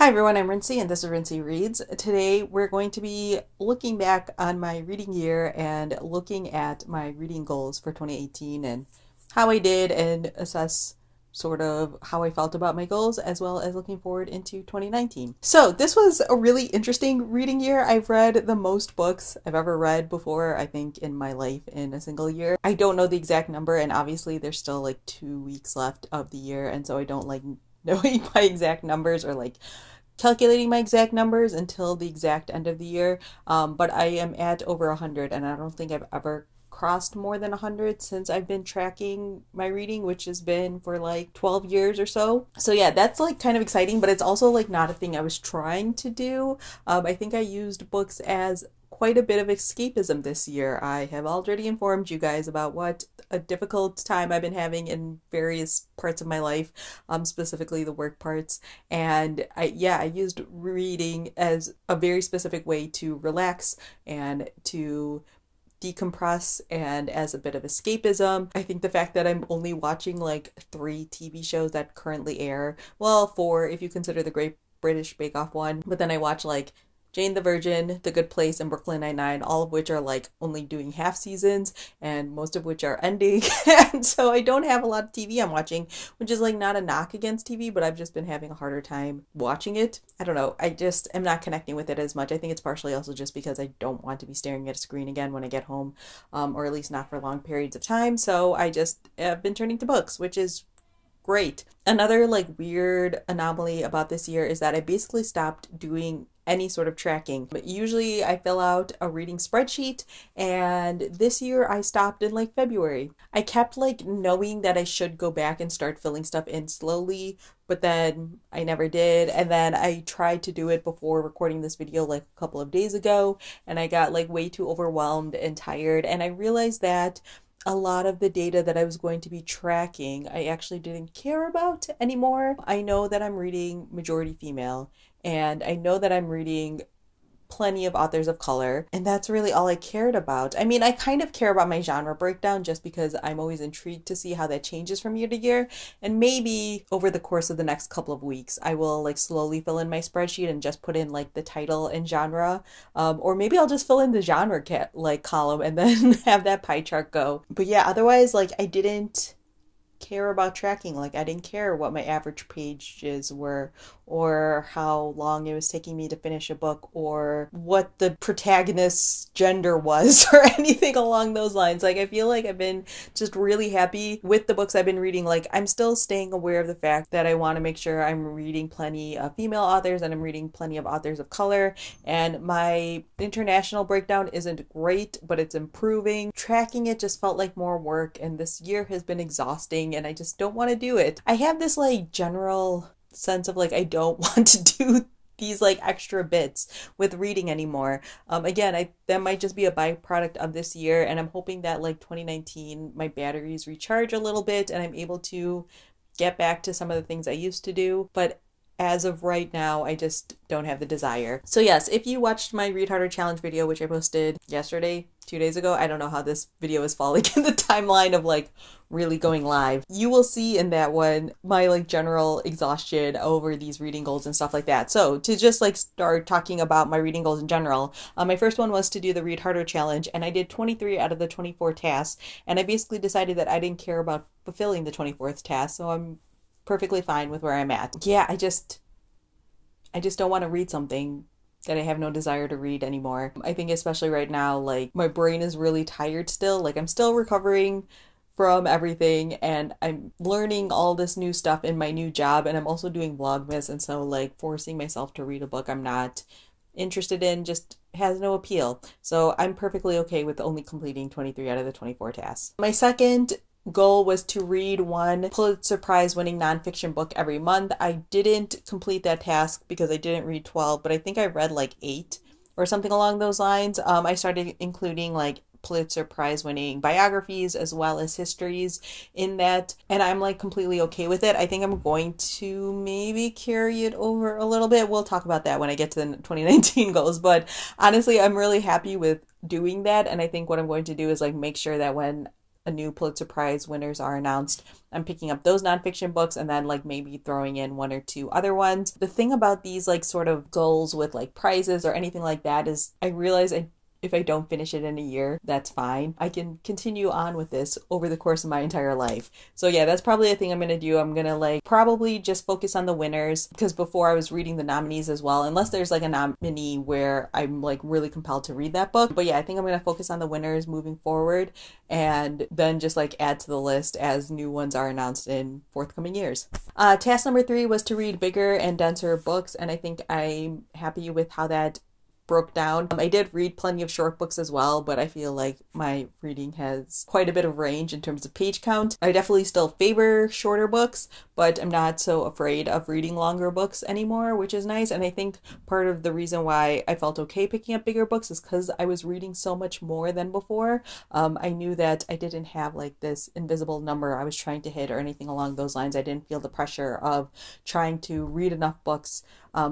Hi everyone, I'm Rincey and this is Rincey Reads. Today we're going to be looking back on my reading year and looking at my reading goals for 2018 and how I did and assess sort of how I felt about my goals as well as looking forward into 2019. So this was a really interesting reading year. I've read the most books I've ever read before, I think, in my life in a single year. I don't know the exact number, and obviously there's still like 2 weeks left of the year, and so I don't like knowing my exact numbers or like calculating my exact numbers until the exact end of the year. But I am at over 100, and I don't think I've ever crossed more than 100 since I've been tracking my reading, which has been for like 12 years or so. So yeah, that's like kind of exciting, but it's also like not a thing I was trying to do. I think I used books as quite a bit of escapism this year. I have already informed you guys about what a difficult time I've been having in various parts of my life, specifically the work parts. And I used reading as a very specific way to relax and to decompress and as a bit of escapism. I think the fact that I'm only watching like 3 TV shows that currently air, well, 4 if you consider the Great British Bake Off one, but then I watch like Jane the Virgin, The Good Place, and Brooklyn Nine-Nine, all of which are like only doing half seasons and most of which are ending. And so I don't have a lot of TV I'm watching, which is like not a knock against TV, but I've just been having a harder time watching it. I don't know. I just am not connecting with it as much. I think it's partially also just because I don't want to be staring at a screen again when I get home, or at least not for long periods of time. So I just have been turning to books, which is great. Another like weird anomaly about this year is that I basically stopped doing any sort of tracking. But usually I fill out a reading spreadsheet, and this year I stopped in like February. I kept like knowing that I should go back and start filling stuff in slowly, but then I never did. And then I tried to do it before recording this video like a couple of days ago, and I got like way too overwhelmed and tired, and I realized that a lot of the data that I was going to be tracking, I actually didn't care about anymore. I know that I'm reading majority female, and I know that I'm reading plenty of authors of color, and that's really all I cared about. I mean, I kind of care about my genre breakdown just because I'm always intrigued to see how that changes from year to year, and maybe over the course of the next couple of weeks I will like slowly fill in my spreadsheet and just put in like the title and genre, or maybe I'll just fill in the genre column and then have that pie chart go. But yeah, otherwise like I didn't care about tracking. Like I didn't care what my average pages were, or how long it was taking me to finish a book, or what the protagonist's gender was, or anything along those lines. Like I feel like I've been just really happy with the books I've been reading. Like I'm still staying aware of the fact that I want to make sure I'm reading plenty of female authors and I'm reading plenty of authors of color, and my international breakdown isn't great, but it's improving. Tracking it just felt like more work, and this year has been exhausting and I just don't want to do it. I have this like general sense of like I don't want to do these like extra bits with reading anymore. Again, that might just be a byproduct of this year, and I'm hoping that like 2019 my batteries recharge a little bit and I'm able to get back to some of the things I used to do. But as of right now, I just don't have the desire. So yes, if you watched my Read Harder Challenge video, which I posted yesterday, 2 days ago, I don't know how this video is falling in the timeline of like really going live, you will see in that one my like general exhaustion over these reading goals and stuff like that. So to just like start talking about my reading goals in general, my first one was to do the Read Harder Challenge, and I did 23 out of the 24 tasks, and I basically decided that I didn't care about fulfilling the 24th task, so I'm perfectly fine with where I'm at. Yeah, I just don't want to read something that I have no desire to read anymore. I think especially right now, like my brain is really tired still. Like I'm still recovering from everything, and I'm learning all this new stuff in my new job, and I'm also doing Vlogmas, and so like forcing myself to read a book I'm not interested in just has no appeal. So I'm perfectly okay with only completing 23 out of the 24 tasks. My second goal was to read one Pulitzer Prize winning nonfiction book every month. I didn't complete that task because I didn't read 12, but I think I read like 8 or something along those lines. I started including like Pulitzer Prize winning biographies as well as histories in that, and I'm like completely okay with it. I think I'm going to maybe carry it over a little bit. We'll talk about that when I get to the 2019 goals, but honestly I'm really happy with doing that, and I think what I'm going to do is like make sure that when a new Pulitzer Prize winners are announced, I'm picking up those nonfiction books and then like maybe throwing in one or two other ones. The thing about these like sort of goals with like prizes or anything like that is I realize if I don't finish it in a year, that's fine. I can continue on with this over the course of my entire life. So yeah, that's probably a thing I'm going to do. I'm going to like probably just focus on the winners, because before I was reading the nominees as well, unless there's like a nominee where I'm like really compelled to read that book. But yeah, I think I'm going to focus on the winners moving forward and then just like add to the list as new ones are announced in forthcoming years. Task number 3 was to read bigger and denser books, and I think I'm happy with how that broke down. I did read plenty of short books as well, but I feel like my reading has quite a bit of range in terms of page count. I definitely still favor shorter books, but I'm not so afraid of reading longer books anymore, which is nice. And I think part of the reason why I felt okay picking up bigger books is because I was reading so much more than before. I knew that I didn't have like this invisible number I was trying to hit or anything along those lines. I didn't feel the pressure of trying to read enough books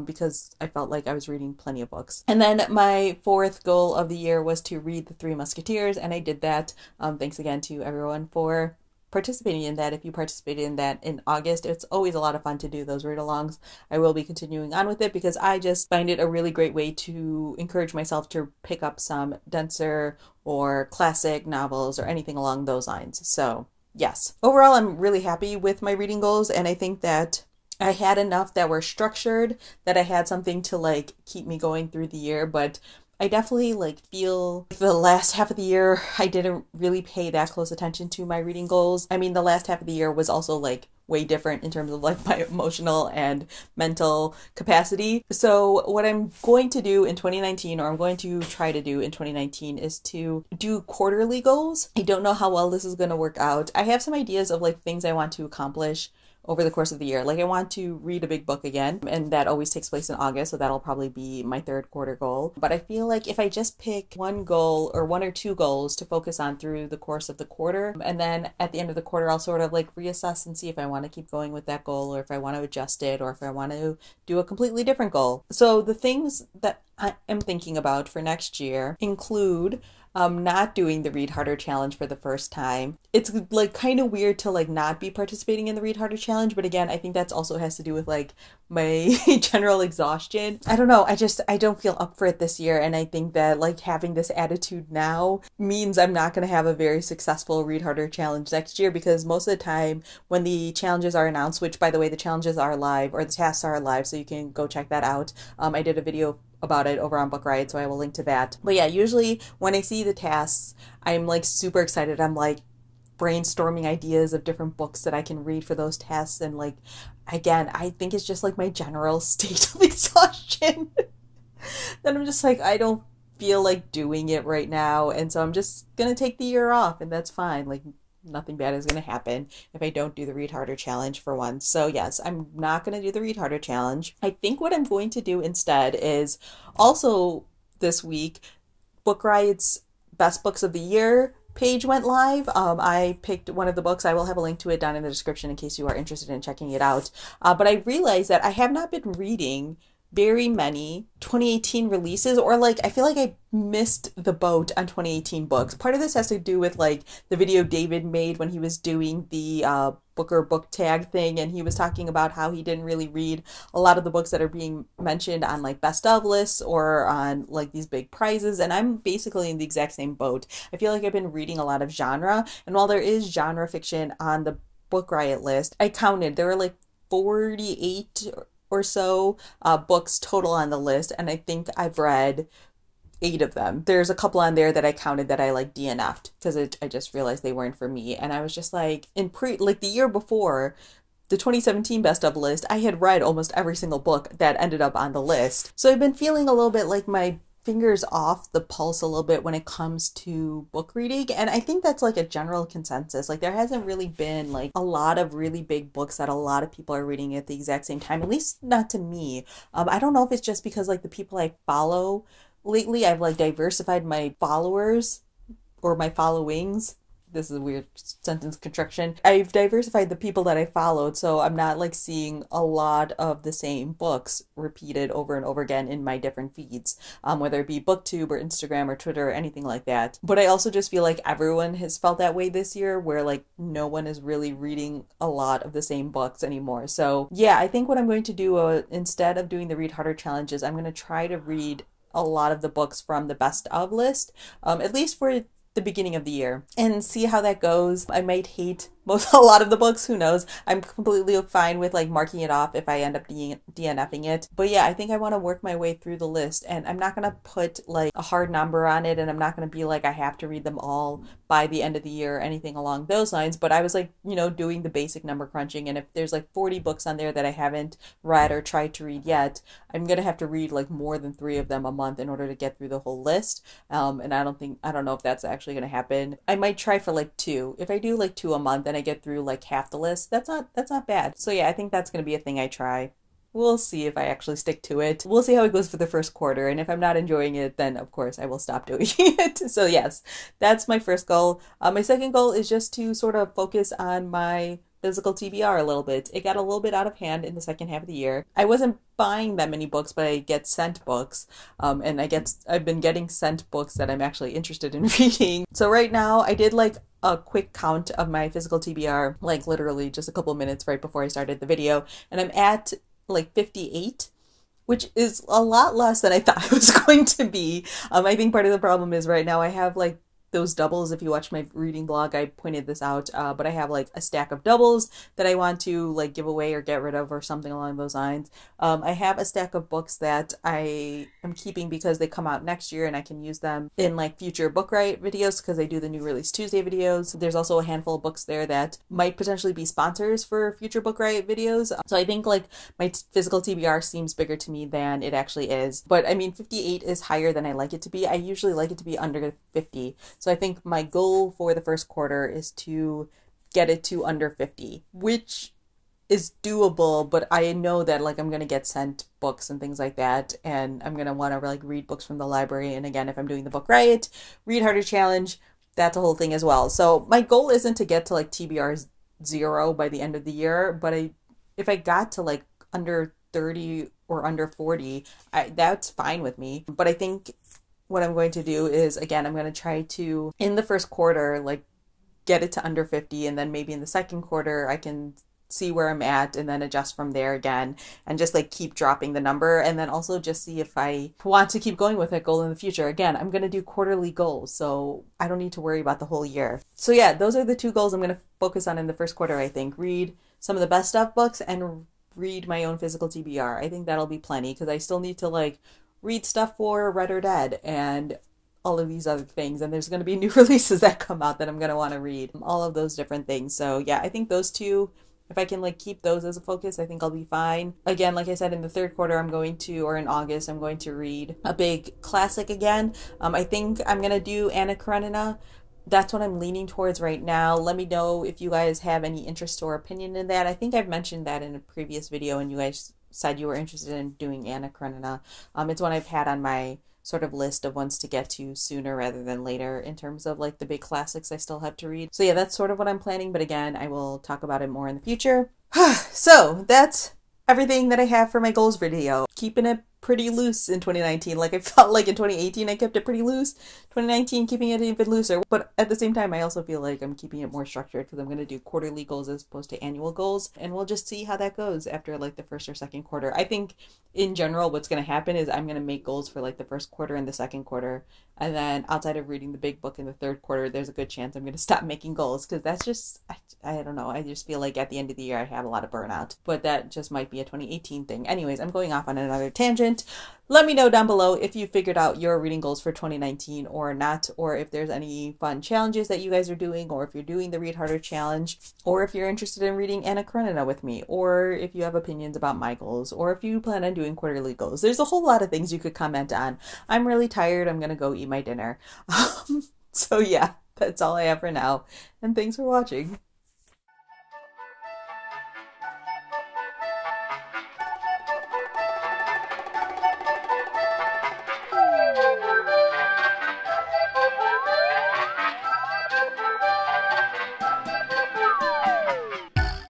because I felt like I was reading plenty of books. And then my 4th goal of the year was to read The Three Musketeers, and I did that. Thanks again to everyone for participating in that. If you participated in that in August, it's always a lot of fun to do those read-alongs. I will be continuing on with it because I just find it a really great way to encourage myself to pick up some denser or classic novels or anything along those lines. So yes, overall, I'm really happy with my reading goals, and I think that I had enough that were structured that I had something to like keep me going through the year. But I definitely like feel the last half of the year I didn't really pay that close attention to my reading goals. I mean, the last half of the year was also like way different in terms of like my emotional and mental capacity. So what I'm going to do in 2019, or I'm going to try to do in 2019, is to do quarterly goals. I don't know how well this is going to work out. I have some ideas of like things I want to accomplish over the course of the year. Like I want to read a big book again, and that always takes place in August, so that'll probably be my 3rd quarter goal. But I feel like if I just pick one goal or one or two goals to focus on through the course of the quarter, and then at the end of the quarter I'll sort of like reassess and see if I want to keep going with that goal, or if I want to adjust it, or if I want to do a completely different goal. So the things that I am thinking about for next year include not doing the Read Harder challenge for the first time. It's like kind of weird to like not be participating in the Read Harder challenge, but again, I think that's also has to do with like my general exhaustion. I don't know, I don't feel up for it this year, and I think that like having this attitude now means I'm not going to have a very successful Read Harder challenge next year, because most of the time when the challenges are announced, which by the way, the challenges are live, or the tasks are live, so you can go check that out. I did a video about it over on Book Riot, so I will link to that. But yeah, usually when I see the tasks, I'm like super excited. I'm like brainstorming ideas of different books that I can read for those tasks, and like again, I think it's just like my general state of exhaustion that I'm just like, I don't feel like doing it right now, and so I'm just gonna take the year off, and that's fine. Like nothing bad is going to happen if I don't do the Read Harder challenge for once. So yes, I'm not going to do the Read Harder challenge. I think what I'm going to do instead is also this week, Book Riot's Best Books of the Year page went live. I picked one of the books. I will have a link to it down in the description in case you are interested in checking it out. But I realized that I have not been reading very many 2018 releases, or like I feel like I missed the boat on 2018 books. Part of this has to do with like the video David made when he was doing the Booker book tag thing, and he was talking about how he didn't really read a lot of the books that are being mentioned on like best of lists or on like these big prizes, and I'm basically in the exact same boat. I feel like I've been reading a lot of genre, and while there is genre fiction on the Book Riot list, I counted there were like 48 or so books total on the list, and I think I've read 8 of them. There's a couple on there that I counted that I like DNF'd because I just realized they weren't for me, and I was just like, like the year before, the 2017 best of list, I had read almost every single book that ended up on the list. So I've been feeling a little bit like my fingers off the pulse a little bit when it comes to book reading, and I think that's like a general consensus. Like there hasn't really been like a lot of really big books that a lot of people are reading at the exact same time, at least not to me. I don't know if it's just because like the people I follow lately, I've like diversified my followers or my followings, this is a weird sentence construction. I've diversified the people that I followed, so I'm not like seeing a lot of the same books repeated over and over again in my different feeds, whether it be BookTube or Instagram or Twitter or anything like that. But I also just feel like everyone has felt that way this year, where like no one is really reading a lot of the same books anymore. So yeah, I think what I'm going to do instead of doing the Read Harder challenges, I'm going to try to read a lot of the books from the best of list, at least for the beginning of the year, and see how that goes. I might hate a lot of the books, who knows. I'm completely fine with like marking it off if I end up DNFing it. But yeah, I think I want to work my way through the list, and I'm not going to put like a hard number on it, and I'm not going to be like I have to read them all by the end of the year or anything along those lines. But I was like, you know, doing the basic number crunching, and if there's like 40 books on there that I haven't read or tried to read yet, I'm going to have to read like more than 3 of them a month in order to get through the whole list. And I don't know if that's actually going to happen. I might try for like 2. If I do like 2 a month, and I get through like half the list, that's not bad. So yeah, I think that's going to be a thing I try. We'll see if I actually stick to it. We'll see how it goes for the first quarter, and if I'm not enjoying it, then of course I will stop doing it. So yes, that's my first goal. My second goal is just to sort of focus on my physical TBR a little bit. It got a little bit out of hand in the second half of the year. I wasn't buying that many books, but I get sent books, and I've been getting sent books that I'm actually interested in reading. So right now I did like a quick count of my physical TBR, like literally just a couple minutes right before I started the video, and I'm at like 58, which is a lot less than I thought it was going to be. I think part of the problem is right now I have like those doubles. If you watch my reading blog, I pointed this out, but I have like a stack of doubles that I want to like give away or get rid of or something along those lines. I have a stack of books that I am keeping because they come out next year and I can use them in like future book riot videos because I do the new release Tuesday videos. There's also a handful of books there that might potentially be sponsors for future book riot videos. So I think like my physical TBR seems bigger to me than it actually is. But I mean, 58 is higher than I like it to be. I usually like it to be under 50. So I think my goal for the first quarter is to get it to under 50, which is doable, but I know that like I'm going to get sent books and things like that, and I'm going to want to like read books from the library. And again, if I'm doing the book riot, Read Harder challenge, that's a whole thing as well. So my goal isn't to get to like TBR 0 by the end of the year, but if I got to like under 30 or under 40, that's fine with me. But I think what I'm going to do is, again, I'm going to try to, in the first quarter, like get it to under 50, and then maybe in the second quarter I can see where I'm at and then adjust from there again, and just like keep dropping the number, and then also just see if I want to keep going with that goal in the future. Again, I'm going to do quarterly goals, so I don't need to worry about the whole year. So yeah, those are the 2 goals I'm going to focus on in the first quarter, I think. Read some of the best of books and read my own physical TBR. I think that'll be plenty, because I still need to like read stuff for Red or Dead and all of these other things, and there's going to be new releases that come out that I'm going to want to read, all of those different things. So yeah, I think those 2, if I can like keep those as a focus, I think I'll be fine. Again, like I said, in the third quarter or in August, I'm going to read a big classic again. I think I'm going to do Anna Karenina. That's what I'm leaning towards right now. Let me know if you guys have any interest or opinion in that. I think I've mentioned that in a previous video, and you guys said you were interested in doing Anna Karenina. It's one I've had on my sort of list of ones to get to sooner rather than later in terms of like the big classics I still have to read. So yeah, that's sort of what I'm planning, but again, I will talk about it more in the future. So that's everything that I have for my goals video. Keeping it pretty loose in 2019. Like I felt like in 2018 I kept it pretty loose. 2019 keeping it even looser. But at the same time I also feel like I'm keeping it more structured because I'm going to do quarterly goals as opposed to annual goals. And we'll just see how that goes after like the first or second quarter. I think in general what's going to happen is I'm going to make goals for like the first quarter and the second quarter. And then outside of reading the big book in the third quarter, there's a good chance I'm going to stop making goals because that's just, I don't know. I just feel like at the end of the year I have a lot of burnout. But that just might be a 2018 thing. Anyways, I'm going off on another tangent. Let me know down below if you figured out your reading goals for 2019 or not, or if there's any fun challenges that you guys are doing, or if you're doing the Read Harder challenge, or if you're interested in reading Anna Karenina with me, or if you have opinions about my goals, or if you plan on doing quarterly goals. There's a whole lot of things you could comment on. I'm really tired. I'm gonna go eat my dinner. So yeah, that's all I have for now, and thanks for watching.